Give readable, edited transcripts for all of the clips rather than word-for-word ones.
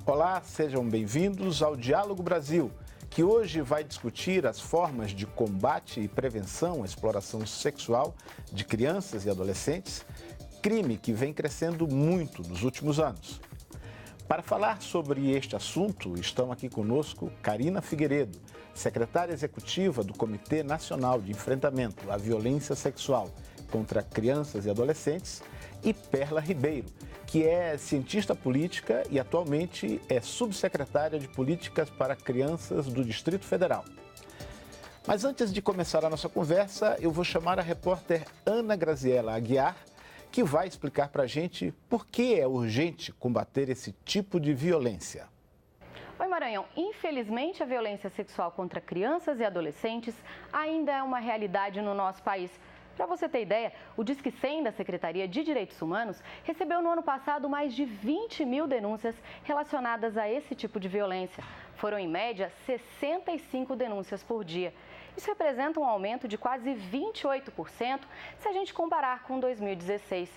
Olá, sejam bem-vindos ao Diálogo Brasil, que hoje vai discutir as formas de combate e prevenção à exploração sexual de crianças e adolescentes, crime que vem crescendo muito nos últimos anos. Para falar sobre este assunto, estão aqui conosco Carina Figueiredo, secretária executiva do Comitê Nacional de Enfrentamento à Violência Sexual contra Crianças e Adolescentes, e Perla Ribeiro, que é cientista política e atualmente é subsecretária de Políticas para Crianças do Distrito Federal. Mas antes de começar a nossa conversa, eu vou chamar a repórter Ana Graziela Aguiar, que vai explicar para a gente por que é urgente combater esse tipo de violência. Oi, Maranhão. Infelizmente, a violência sexual contra crianças e adolescentes ainda é uma realidade no nosso país. Para você ter ideia, o Disque 100 da Secretaria de Direitos Humanos recebeu no ano passado mais de 20 mil denúncias relacionadas a esse tipo de violência. Foram, em média, 65 denúncias por dia. Isso representa um aumento de quase 28% se a gente comparar com 2016.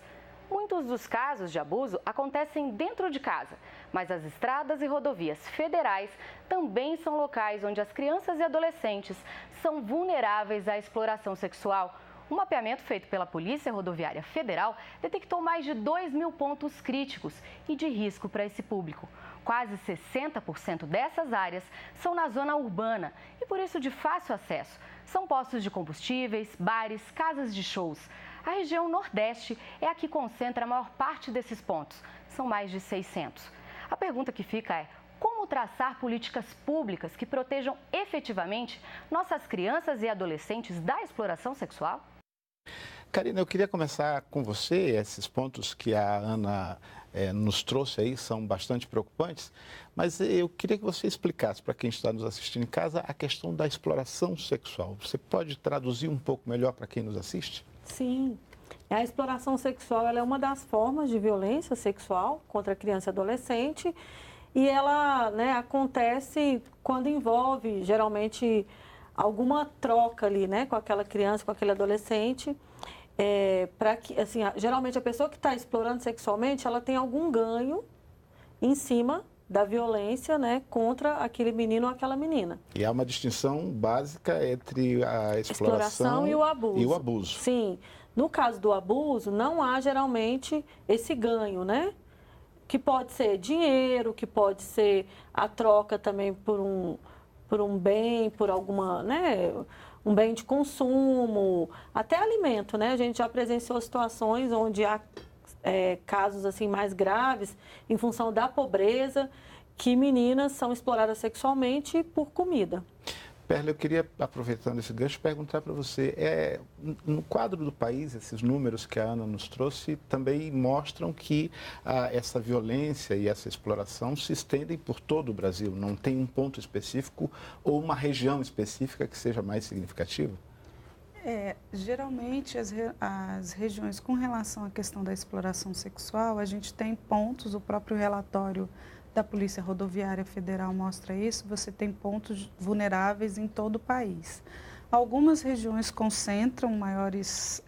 Muitos dos casos de abuso acontecem dentro de casa, mas as estradas e rodovias federais também são locais onde as crianças e adolescentes são vulneráveis à exploração sexual. Um mapeamento feito pela Polícia Rodoviária Federal detectou mais de 2 mil pontos críticos e de risco para esse público. Quase 60% dessas áreas são na zona urbana e, por isso, de fácil acesso. São postos de combustíveis, bares, casas de shows. A região Nordeste é a que concentra a maior parte desses pontos. São mais de 600. A pergunta que fica é: como traçar políticas públicas que protejam efetivamente nossas crianças e adolescentes da exploração sexual? Carina, eu queria começar com você. Esses pontos que a Ana nos trouxe aí são bastante preocupantes, mas eu queria que você explicasse para quem está nos assistindo em casa a questão da exploração sexual. Você pode traduzir um pouco melhor para quem nos assiste? Sim, a exploração sexual ela é uma das formas de violência sexual contra criança e adolescente e ela acontece quando envolve geralmente alguma troca ali, com aquela criança, com aquele adolescente. Para que, assim, geralmente a pessoa que está explorando sexualmente, ela tem algum ganho em cima da violência, contra aquele menino ou aquela menina. E há uma distinção básica entre a exploração e o abuso. E o abuso. Sim. No caso do abuso, não há geralmente esse ganho, que pode ser dinheiro, que pode ser a troca também por um bem, por alguma, um bem de consumo, até alimento, A gente já presenciou situações onde há casos assim mais graves em função da pobreza, que meninas são exploradas sexualmente por comida. Perla, eu queria, aproveitando esse gancho, perguntar para você, no quadro do país, esses números que a Ana nos trouxe também mostram que essa violência e essa exploração se estendem por todo o Brasil, não tem um ponto específico ou uma região específica que seja mais significativa? Geralmente as regiões com relação à questão da exploração sexual, a gente tem pontos, o próprio relatório da Polícia Rodoviária Federal mostra isso, você tem pontos vulneráveis em todo o país. Algumas regiões concentram maiores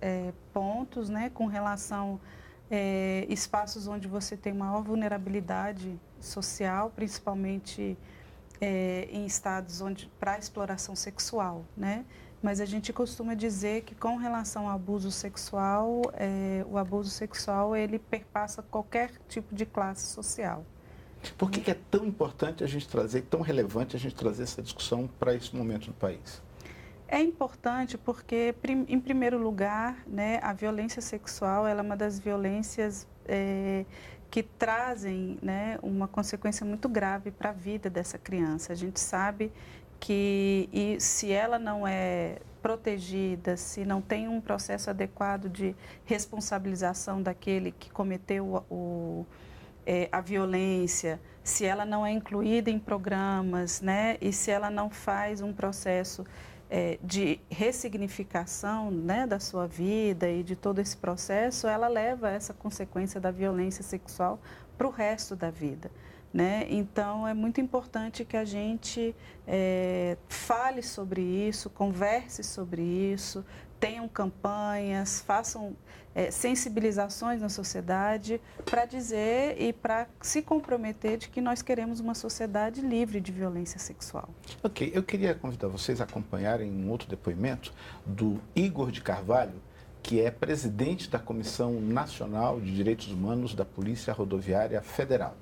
pontos, com relação a espaços onde você tem maior vulnerabilidade social, principalmente em estados para exploração sexual, Mas a gente costuma dizer que com relação ao abuso sexual, o abuso sexual ele perpassa qualquer tipo de classe social. Por que é tão importante a gente trazer, tão relevante a gente trazer essa discussão para esse momento no país? É importante porque, em primeiro lugar, a violência sexual ela é uma das violências que trazem uma consequência muito grave para a vida dessa criança. A gente sabe que se ela não é protegida, se não tem um processo adequado de responsabilização daquele que cometeu a violência, se ela não é incluída em programas, e se ela não faz um processo de ressignificação da sua vida e de todo esse processo, ela leva essa consequência da violência sexual para o resto da vida. né? Então, é muito importante que a gente fale sobre isso, converse sobre isso, tenham campanhas, façam sensibilizações na sociedade para dizer e para se comprometer de que nós queremos uma sociedade livre de violência sexual. Ok, eu queria convidar vocês a acompanharem um outro depoimento do Igor de Carvalho, que é presidente da Comissão Nacional de Direitos Humanos da Polícia Rodoviária Federal.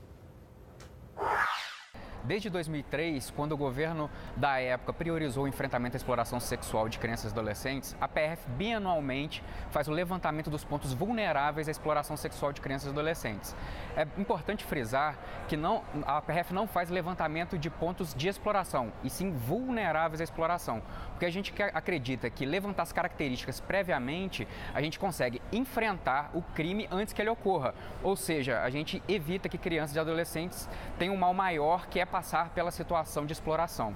Desde 2003, quando o governo da época priorizou o enfrentamento à exploração sexual de crianças e adolescentes, a PRF bianualmente faz o levantamento dos pontos vulneráveis à exploração sexual de crianças e adolescentes. É importante frisar que a PRF não faz levantamento de pontos de exploração, e sim vulneráveis à exploração, porque a gente acredita que levantar as características previamente, a gente consegue enfrentar o crime antes que ele ocorra, ou seja, a gente evita que crianças e adolescentes tenham um mal maior, que é passar pela situação de exploração.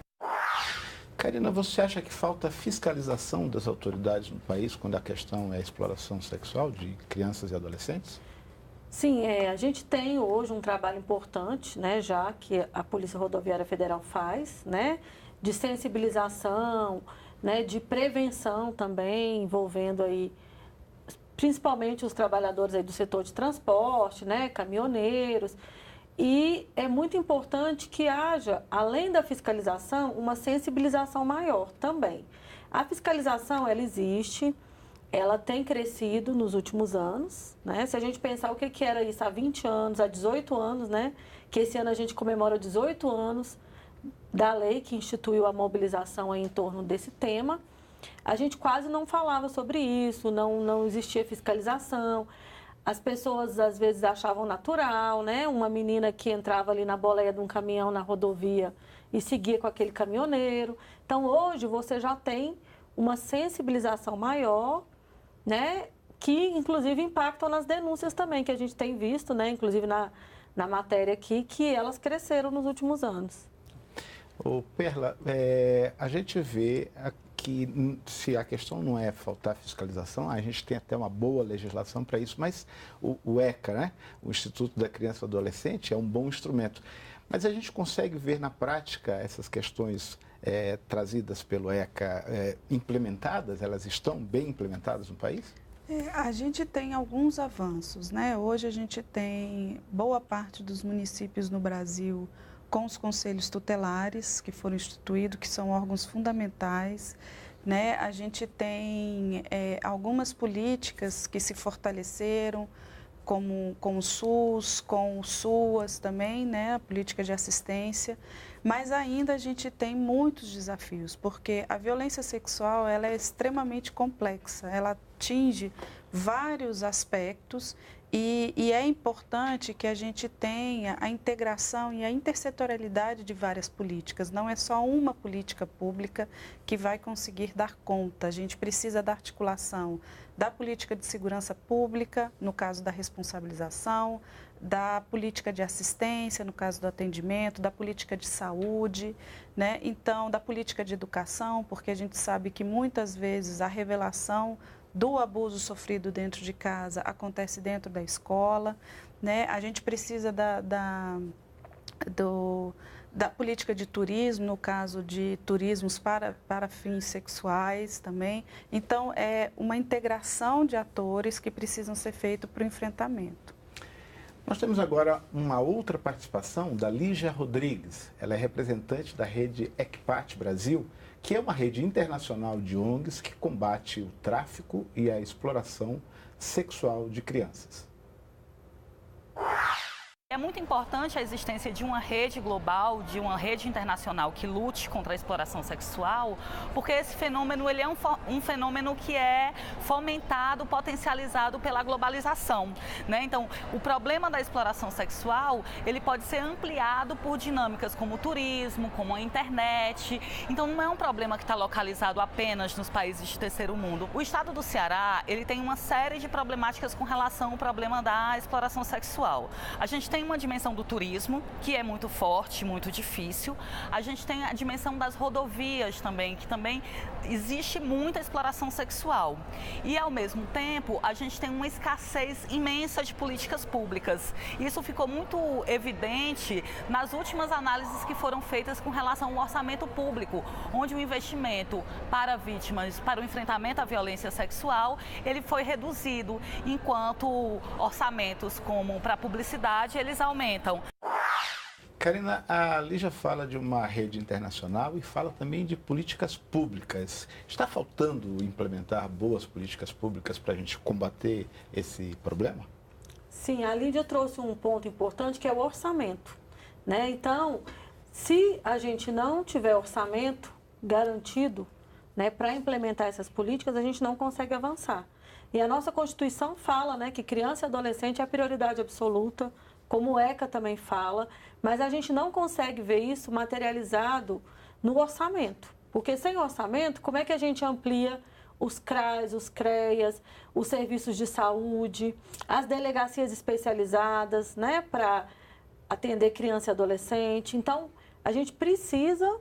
Karina, você acha que falta fiscalização das autoridades no país quando a questão é a exploração sexual de crianças e adolescentes? Sim, a gente tem hoje um trabalho importante, né, já que a Polícia Rodoviária Federal faz, né, de sensibilização, né, de prevenção também, envolvendo aí principalmente os trabalhadores aí do setor de transporte, né, caminhoneiros. E é muito importante que haja, além da fiscalização, uma sensibilização maior também. A fiscalização, ela existe, ela tem crescido nos últimos anos, né? Se a gente pensar o que era isso há 20 anos, há 18 anos, né? Que esse ano a gente comemora 18 anos da lei que instituiu a mobilização aí em torno desse tema, a gente quase não falava sobre isso, não existia fiscalização. As pessoas, às vezes, achavam natural, né? Uma menina que entrava ali na boleia de um caminhão na rodovia e seguia com aquele caminhoneiro. Então, hoje, você já tem uma sensibilização maior, né? Que, inclusive, impactam nas denúncias também, que a gente tem visto, né? Inclusive, na matéria aqui, que elas cresceram nos últimos anos. Ô, Perla, a gente vê que se a questão não é faltar fiscalização, a gente tem até uma boa legislação para isso, mas o ECA, né, o Instituto da Criança e do Adolescente, é um bom instrumento. Mas a gente consegue ver na prática essas questões trazidas pelo ECA implementadas? Elas estão bem implementadas no país? A gente tem alguns avanços, né? Hoje a gente tem boa parte dos municípios no Brasil com os conselhos tutelares que foram instituídos, que são órgãos fundamentais, né? A gente tem algumas políticas que se fortaleceram, como com o SUS, com o SUAS também, né? A política de assistência, mas ainda a gente tem muitos desafios, porque a violência sexual ela é extremamente complexa, ela atinge vários aspectos. E é importante que a gente tenha a integração e a intersetorialidade de várias políticas. Não é só uma política pública que vai conseguir dar conta. A gente precisa da articulação da política de segurança pública, no caso da responsabilização, da política de assistência, no caso do atendimento, da política de saúde, né? Então, da política de educação, porque a gente sabe que muitas vezes a revelação do abuso sofrido dentro de casa acontece dentro da escola, né? A gente precisa da política de turismo, no caso de turismos para fins sexuais também. Então, é uma integração de atores que precisam ser feitos para o enfrentamento. Nós temos agora uma outra participação da Lígia Rodrigues. Ela é representante da rede ECPAT Brasil, que é uma rede internacional de ONGs que combate o tráfico e a exploração sexual de crianças. É muito importante a existência de uma rede global, de uma rede internacional que lute contra a exploração sexual, porque esse fenômeno ele é um fenômeno que é fomentado, potencializado pela globalização, né? Então, o problema da exploração sexual, ele pode ser ampliado por dinâmicas como o turismo, como a internet. Então, não é um problema que está localizado apenas nos países de terceiro mundo. O estado do Ceará, ele tem uma série de problemáticas com relação ao problema da exploração sexual. A gente tem tem uma dimensão do turismo, que é muito forte, muito difícil. A gente tem a dimensão das rodovias também, que também existe muita exploração sexual. E, ao mesmo tempo, a gente tem uma escassez imensa de políticas públicas. Isso ficou muito evidente nas últimas análises que foram feitas com relação ao orçamento público, onde o investimento para vítimas, para o enfrentamento à violência sexual, ele foi reduzido, enquanto orçamentos como para publicidade, eles aumentam. Karina, a Lígia fala de uma rede internacional e fala também de políticas públicas. Está faltando implementar boas políticas públicas para a gente combater esse problema? Sim, a Lídia trouxe um ponto importante que é o orçamento, né? Então, se a gente não tiver orçamento garantido, né, para implementar essas políticas, a gente não consegue avançar. E a nossa Constituição fala, né, que criança e adolescente é a prioridade absoluta, como o ECA também fala, mas a gente não consegue ver isso materializado no orçamento. Porque sem orçamento, como é que a gente amplia os CRAs, os CREAs, os serviços de saúde, as delegacias especializadas, né, para atender criança e adolescente? Então, a gente precisa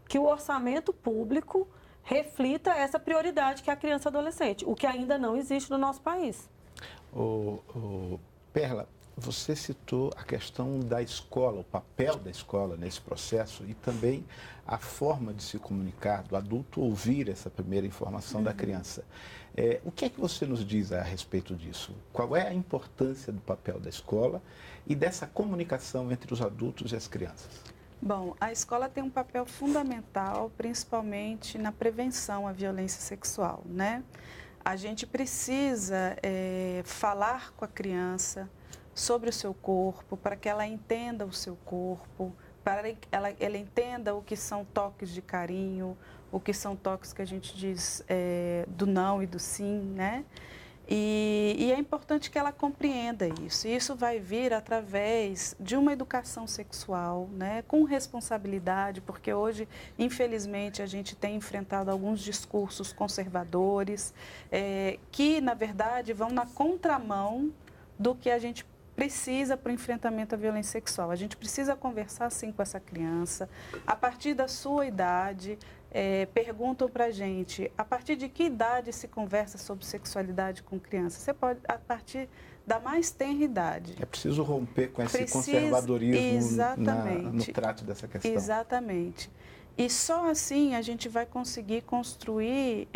que o orçamento público reflita essa prioridade que é a criança e adolescente, o que ainda não existe no nosso país. Perla, você citou a questão da escola, o papel da escola nesse processo e também a forma de se comunicar, do adulto ouvir essa primeira informação da criança. O que é que você nos diz a respeito disso? Qual é a importância do papel da escola e dessa comunicação entre os adultos e as crianças? Bom, a escola tem um papel fundamental, principalmente na prevenção à violência sexual, né? A gente precisa falar com a criança sobre o seu corpo, para que ela entenda o seu corpo, para que ela entenda o que são toques de carinho, o que são toques que a gente diz do não e do sim, né? E é importante que ela compreenda isso. E isso vai vir através de uma educação sexual, né, com responsabilidade, porque hoje, infelizmente, a gente tem enfrentado alguns discursos conservadores que, na verdade, vão na contramão do que a gente precisa para o enfrentamento à violência sexual. A gente precisa conversar, sim, com essa criança, a partir da sua idade. Perguntam para a gente, a partir de que idade se conversa sobre sexualidade com criança? Você pode, a partir da mais tenra idade. É preciso romper com esse conservadorismo no trato dessa questão. Exatamente. E só assim a gente vai conseguir construir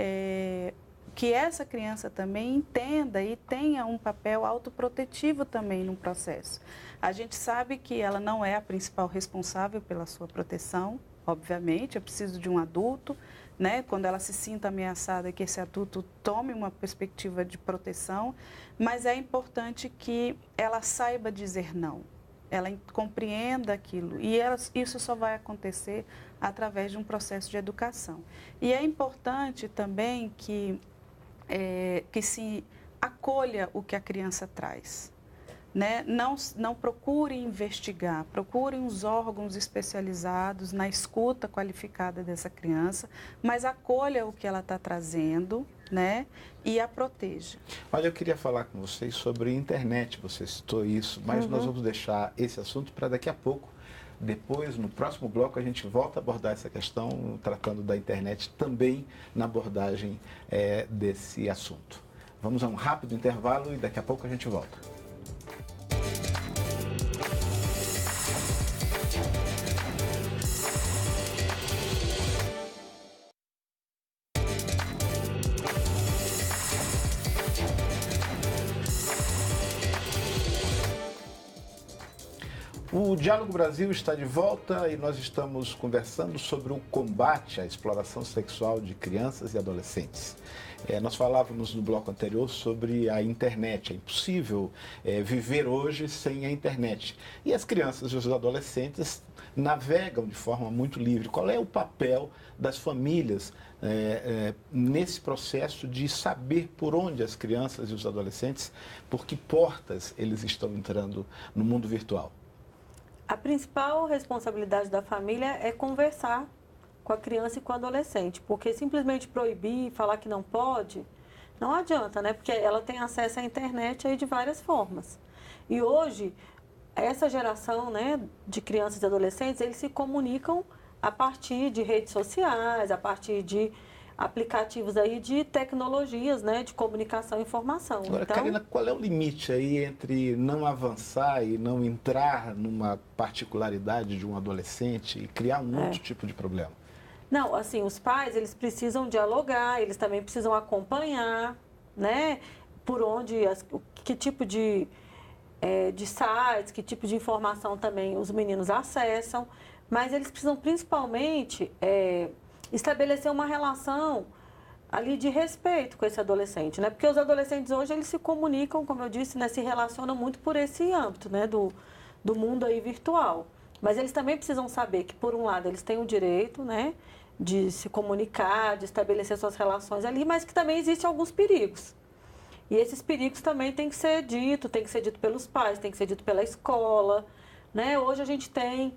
que essa criança também entenda e tenha um papel autoprotetivo também no processo. A gente sabe que ela não é a principal responsável pela sua proteção, obviamente, é preciso de um adulto, né? Quando ela se sinta ameaçada, que esse adulto tome uma perspectiva de proteção, mas é importante que ela saiba dizer não, ela compreenda aquilo, e isso só vai acontecer através de um processo de educação. E é importante também que se acolha o que a criança traz. Né? Não procure investigar, procurem os órgãos especializados na escuta qualificada dessa criança, mas acolha o que ela está trazendo, né? E a proteja. Olha, eu queria falar com vocês sobre internet, você citou isso, mas nós vamos deixar esse assunto para daqui a pouco. Depois, no próximo bloco, a gente volta a abordar essa questão, tratando da internet também na abordagem desse assunto. Vamos a um rápido intervalo e daqui a pouco a gente volta. O Diálogo Brasil está de volta e nós estamos conversando sobre o combate à exploração sexual de crianças e adolescentes. Nós falávamos no bloco anterior sobre a internet. É impossível viver hoje sem a internet. E as crianças e os adolescentes navegam de forma muito livre. Qual é o papel das famílias nesse processo de saber por onde as crianças e os adolescentes, por que portas eles estão entrando no mundo virtual? A principal responsabilidade da família é conversar com a criança e com o adolescente, porque simplesmente proibir, falar que não pode, não adianta, né? Porque ela tem acesso à internet aí de várias formas. E hoje, essa geração, né, de crianças e adolescentes, eles se comunicam a partir de redes sociais, a partir de aplicativos aí de tecnologias, né, de comunicação e informação. Agora, então, Karina, qual é o limite aí entre não avançar e não entrar numa particularidade de um adolescente e criar um outro tipo de problema? não, assim, os pais, eles precisam dialogar, eles também precisam acompanhar, né, por onde, que tipo de sites, que tipo de informação também os meninos acessam, mas eles precisam principalmente estabelecer uma relação ali de respeito com esse adolescente, né? Porque os adolescentes hoje, eles se comunicam, como eu disse, né, se relacionam muito por esse âmbito, né, do mundo aí virtual. Mas eles também precisam saber que, por um lado, eles têm o direito, né, de se comunicar, de estabelecer suas relações ali, mas que também existem alguns perigos. E esses perigos também tem que ser dito pelos pais, tem que ser dito pela escola, né? Hoje a gente tem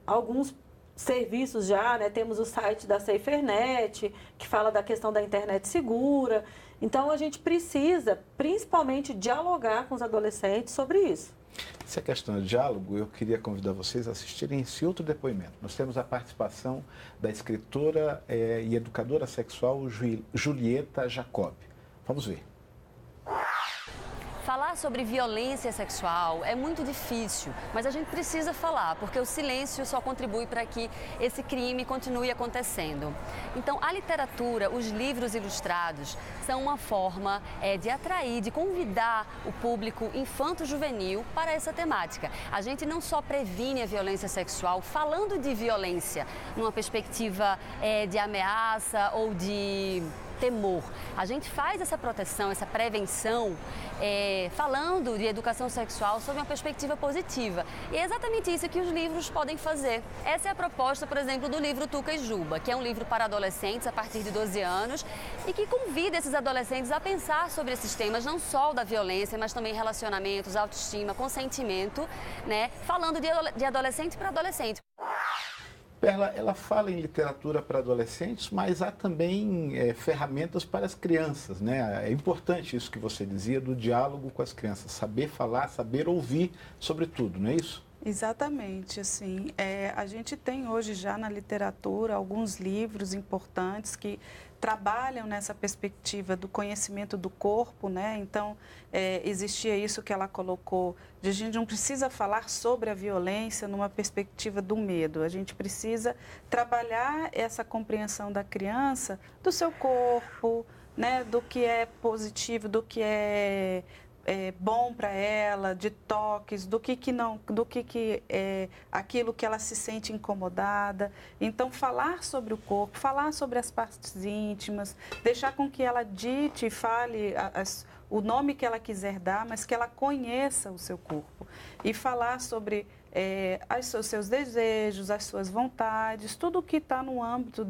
alguns serviços já, né? Temos o site da SaferNet, que fala da questão da internet segura. Então, a gente precisa, principalmente, dialogar com os adolescentes sobre isso. Se é questão de diálogo, eu queria convidar vocês a assistirem esse outro depoimento. Nós temos a participação da escritora e educadora sexual Julieta Jacob. Vamos ver. Falar sobre violência sexual é muito difícil, mas a gente precisa falar, porque o silêncio só contribui para que esse crime continue acontecendo. Então, a literatura, os livros ilustrados, são uma forma de atrair, de convidar o público infanto-juvenil para essa temática. A gente não só previne a violência sexual falando de violência numa perspectiva de ameaça ou de temor. A gente faz essa proteção, essa prevenção, falando de educação sexual sob uma perspectiva positiva. E é exatamente isso que os livros podem fazer. Essa é a proposta, por exemplo, do livro Tuca e Juba, que é um livro para adolescentes a partir de 12 anos e que convida esses adolescentes a pensar sobre esses temas, não só o da violência, mas também relacionamentos, autoestima, consentimento, né? Falando de adolescente para adolescente. Perla, ela fala em literatura para adolescentes, mas há também ferramentas para as crianças, né? É importante isso que você dizia do diálogo com as crianças, saber falar, saber ouvir, sobretudo, não é isso? Exatamente, assim, a gente tem hoje já na literatura alguns livros importantes que trabalham nessa perspectiva do conhecimento do corpo, né? Então, existia isso que ela colocou, de a gente não precisa falar sobre a violência numa perspectiva do medo, a gente precisa trabalhar essa compreensão da criança, do seu corpo, né? Do que é positivo, do que é bom para ela, de toques, do que não, do que é aquilo que ela se sente incomodada. Então, falar sobre o corpo, falar sobre as partes íntimas, deixar com que ela dite e fale o nome que ela quiser dar, mas que ela conheça o seu corpo. E falar sobre os seus desejos, as suas vontades, tudo o que está no âmbito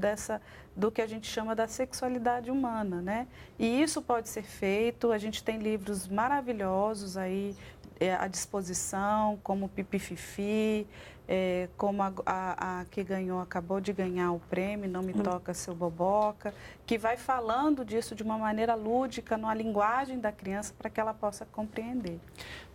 do que a gente chama da sexualidade humana, né? E isso pode ser feito, a gente tem livros maravilhosos aí à disposição, como Pipi Fifi, como a que acabou de ganhar o prêmio, Não Me Toca Seu Boboca, que vai falando disso de uma maneira lúdica, numa linguagem da criança, para que ela possa compreender.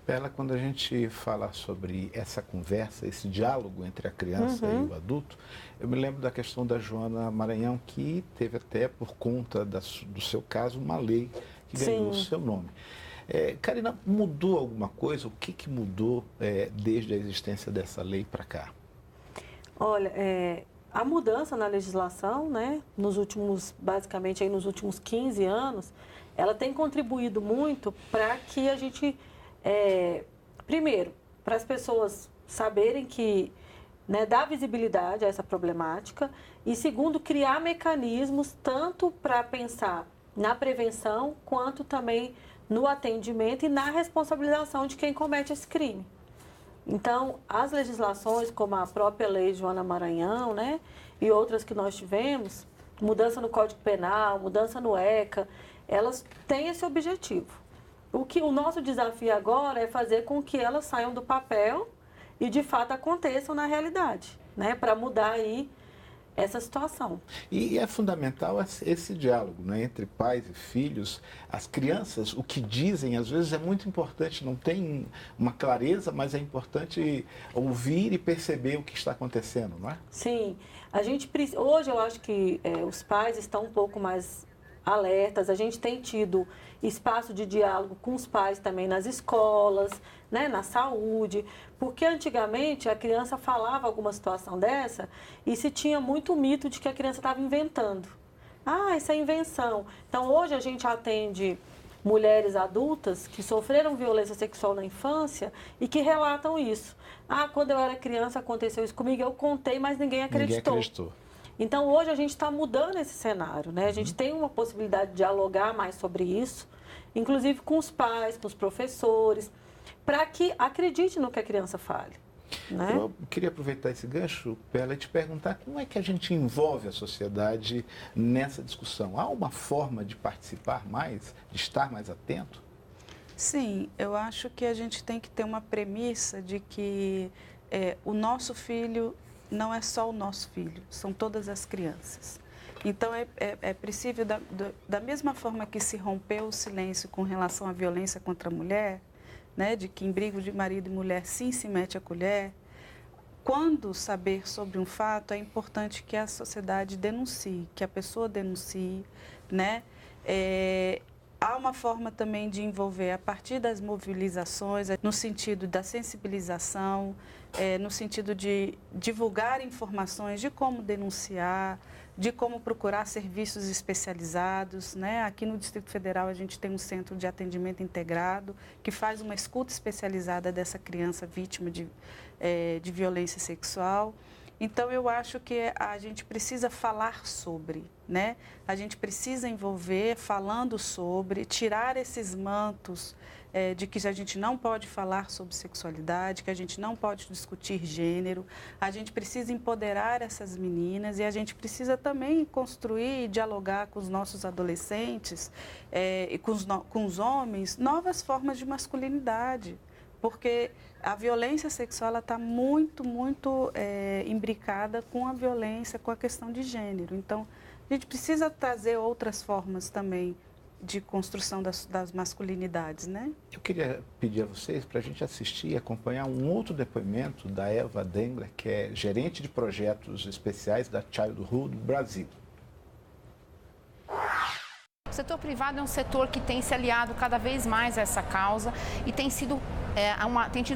Perla, quando a gente fala sobre essa conversa, esse diálogo entre a criança e o adulto, eu me lembro da questão da Joana Maranhão, que teve até, por conta do seu caso, uma lei que ganhou o seu nome. Karina, mudou alguma coisa? O que mudou desde a existência dessa lei para cá? Olha, a mudança na legislação, né, basicamente nos últimos 15 anos, ela tem contribuído muito para que a gente... primeiro, para as pessoas saberem que, né, dar visibilidade a essa problemática e, segundo, criar mecanismos tanto para pensar na prevenção quanto também no atendimento e na responsabilização de quem comete esse crime. Então, as legislações, como a própria lei Joana Maranhão, né, e outras que nós tivemos, mudança no Código Penal, mudança no ECA, elas têm esse objetivo. O nosso desafio agora é fazer com que elas saiam do papel e, de fato, aconteçam na realidade, né? Para mudar aí essa situação. E é fundamental esse diálogo, né, entre pais e filhos. As crianças, o que dizem, às vezes é muito importante, não tem uma clareza, mas é importante ouvir e perceber o que está acontecendo, não é? Sim, hoje eu acho que os pais estão um pouco mais alertas, a gente tem tido espaço de diálogo com os pais também nas escolas, né, na saúde, porque antigamente a criança falava alguma situação dessa e se tinha muito mito de que a criança estava inventando. Ah, isso é invenção. Então hoje a gente atende mulheres adultas que sofreram violência sexual na infância e que relatam isso. Ah, quando eu era criança aconteceu isso comigo, eu contei, mas ninguém acreditou. Então, hoje a gente está mudando esse cenário, né? A gente tem uma possibilidade de dialogar mais sobre isso, inclusive com os pais, com os professores, para que acredite no que a criança fale. Né? Eu queria aproveitar esse gancho, Pela, e te perguntar como é que a gente envolve a sociedade nessa discussão. Há uma forma de participar mais, de estar mais atento? Sim, eu acho que a gente tem que ter uma premissa de que o nosso filho não é só o nosso filho, são todas as crianças. Então, é preciso, da mesma forma que se rompeu o silêncio com relação à violência contra a mulher, né, de que em briga de marido e mulher sim se mete a colher, quando saber sobre um fato, é importante que a sociedade denuncie, que a pessoa denuncie, né? Há uma forma também de envolver a partir das mobilizações, no sentido da sensibilização, no sentido de divulgar informações de como denunciar, de como procurar serviços especializados, né? Aqui no Distrito Federal a gente tem um centro de atendimento integrado que faz uma escuta especializada dessa criança vítima de violência sexual. Então, eu acho que a gente precisa falar sobre, né? A gente precisa envolver falando sobre, tirar esses mantos de que a gente não pode falar sobre sexualidade, que a gente não pode discutir gênero. A gente precisa empoderar essas meninas e a gente precisa também construir e dialogar com os nossos adolescentes e com os homens novas formas de masculinidade. Porque a violência sexual está muito imbricada com a violência, com a questão de gênero. Então, a gente precisa trazer outras formas também de construção das masculinidades, né? Eu queria pedir a vocês para a gente assistir e acompanhar um outro depoimento da Eva Dengler, que é gerente de projetos especiais da Childhood Brasil. O setor privado é um setor que tem se aliado cada vez mais a essa causa e tem tido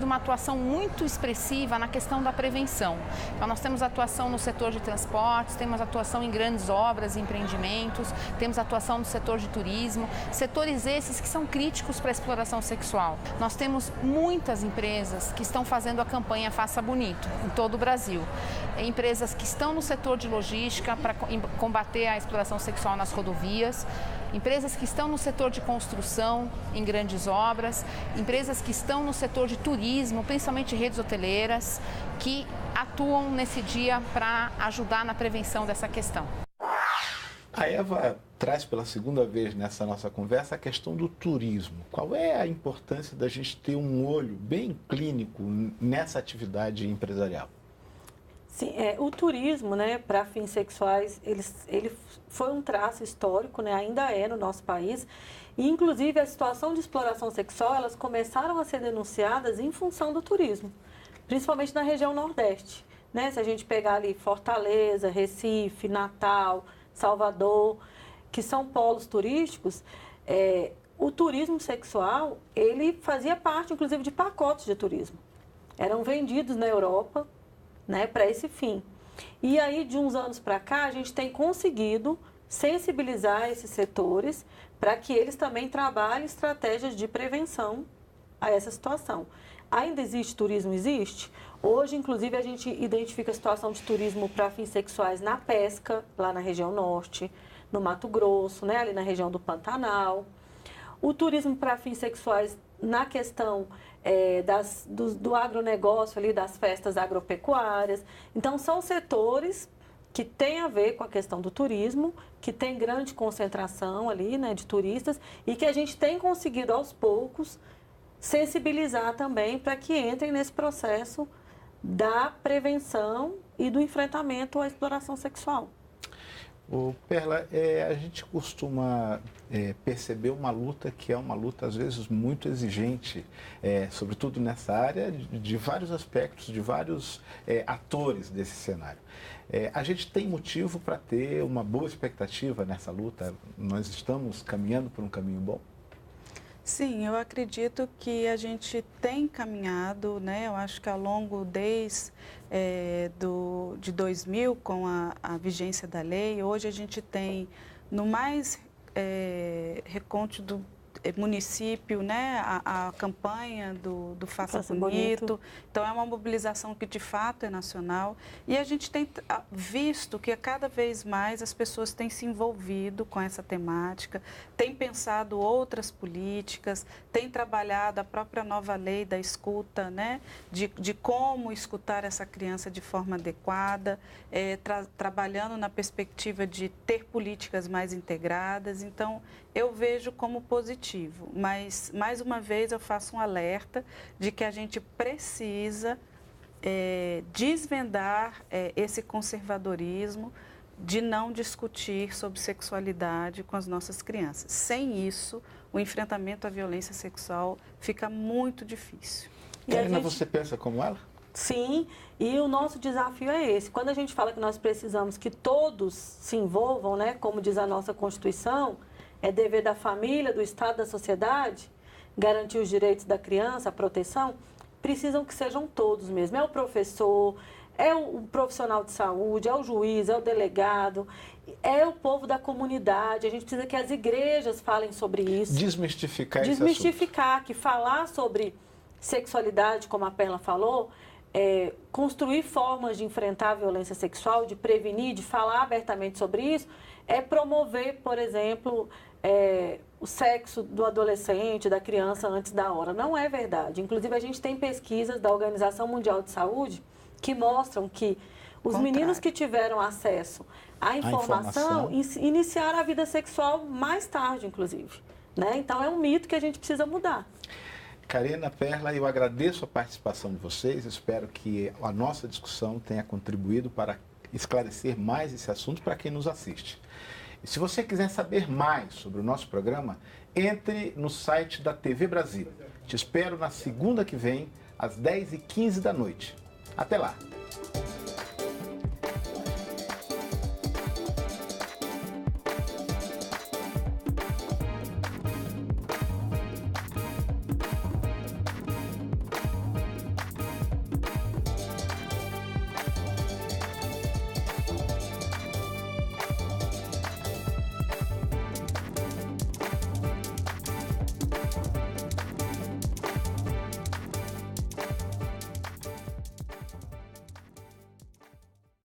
uma atuação muito expressiva na questão da prevenção. Então, nós temos atuação no setor de transportes, temos atuação em grandes obras e empreendimentos, temos atuação no setor de turismo, setores esses que são críticos para a exploração sexual. Nós temos muitas empresas que estão fazendo a campanha Faça Bonito em todo o Brasil. Empresas que estão no setor de logística para combater a exploração sexual nas rodovias, empresas que estão no setor de construção em grandes obras, empresas que estão no setor de turismo, principalmente redes hoteleiras, que atuam nesse dia para ajudar na prevenção dessa questão. A Eva traz pela segunda vez nessa nossa conversa a questão do turismo. Qual é a importância da gente ter um olho bem clínico nessa atividade empresarial? Sim, o turismo, né, para fins sexuais, ele foi um traço histórico, né, ainda é no nosso país. E, inclusive, a situação de exploração sexual, elas começaram a ser denunciadas em função do turismo, principalmente na região Nordeste. Né? Se a gente pegar ali Fortaleza, Recife, Natal, Salvador, que são polos turísticos, o turismo sexual, ele fazia parte, inclusive, de pacotes de turismo. Eram vendidos na Europa, né, para esse fim. E aí, de uns anos para cá, a gente tem conseguido sensibilizar esses setores para que eles também trabalhem estratégias de prevenção a essa situação. Ainda existe turismo? Existe. Hoje, inclusive, a gente identifica a situação de turismo para fins sexuais na pesca, lá na região norte, no Mato Grosso, né, ali na região do Pantanal. O turismo para fins sexuais na questão do agronegócio, ali, das festas agropecuárias. Então, são setores que têm a ver com a questão do turismo, que tem grande concentração ali, né, de turistas, e que a gente tem conseguido, aos poucos, sensibilizar também para que entrem nesse processo da prevenção e do enfrentamento à exploração sexual. Perla, a gente costuma perceber uma luta que é uma luta, às vezes, muito exigente, sobretudo nessa área, de vários aspectos, de vários atores desse cenário. A gente tem motivo para ter uma boa expectativa nessa luta? Nós estamos caminhando por um caminho bom? Sim, eu acredito que a gente tem caminhado, né? Eu acho que ao longo desde de 2000, com a vigência da lei, hoje a gente tem no mais recôndito município, né, a campanha do Faça Bonito. Então, é uma mobilização que, de fato, é nacional. E a gente tem visto que, cada vez mais, as pessoas têm se envolvido com essa temática, têm pensado outras políticas, têm trabalhado a própria nova lei da escuta, né, de como escutar essa criança de forma adequada, trabalhando na perspectiva de ter políticas mais integradas. Então, eu vejo como positivo, mas, mais uma vez, eu faço um alerta de que a gente precisa desvendar esse conservadorismo de não discutir sobre sexualidade com as nossas crianças. Sem isso, o enfrentamento à violência sexual fica muito difícil. Karina, você pensa como ela? Sim, e o nosso desafio é esse. Quando a gente fala que nós precisamos que todos se envolvam, né, como diz a nossa Constituição, é dever da família, do Estado, da sociedade, garantir os direitos da criança, a proteção, precisam que sejam todos mesmo. É o professor, é o profissional de saúde, é o juiz, é o delegado, é o povo da comunidade. A gente precisa que as igrejas falem sobre isso. Desmistificar esse assunto. Desmistificar, que falar sobre sexualidade, como a Perla falou, construir formas de enfrentar a violência sexual, de prevenir, de falar abertamente sobre isso, é promover, por exemplo, o sexo do adolescente, da criança antes da hora. Não é verdade. Inclusive, a gente tem pesquisas da Organização Mundial de Saúde que mostram que os meninos que tiveram acesso à informação iniciaram a vida sexual mais tarde, inclusive. Né? Então, é um mito que a gente precisa mudar. Karina, Perla, eu agradeço a participação de vocês. Espero que a nossa discussão tenha contribuído para esclarecer mais esse assunto para quem nos assiste. E se você quiser saber mais sobre o nosso programa, entre no site da TV Brasil. Te espero na segunda que vem, às 10h15 da noite. Até lá!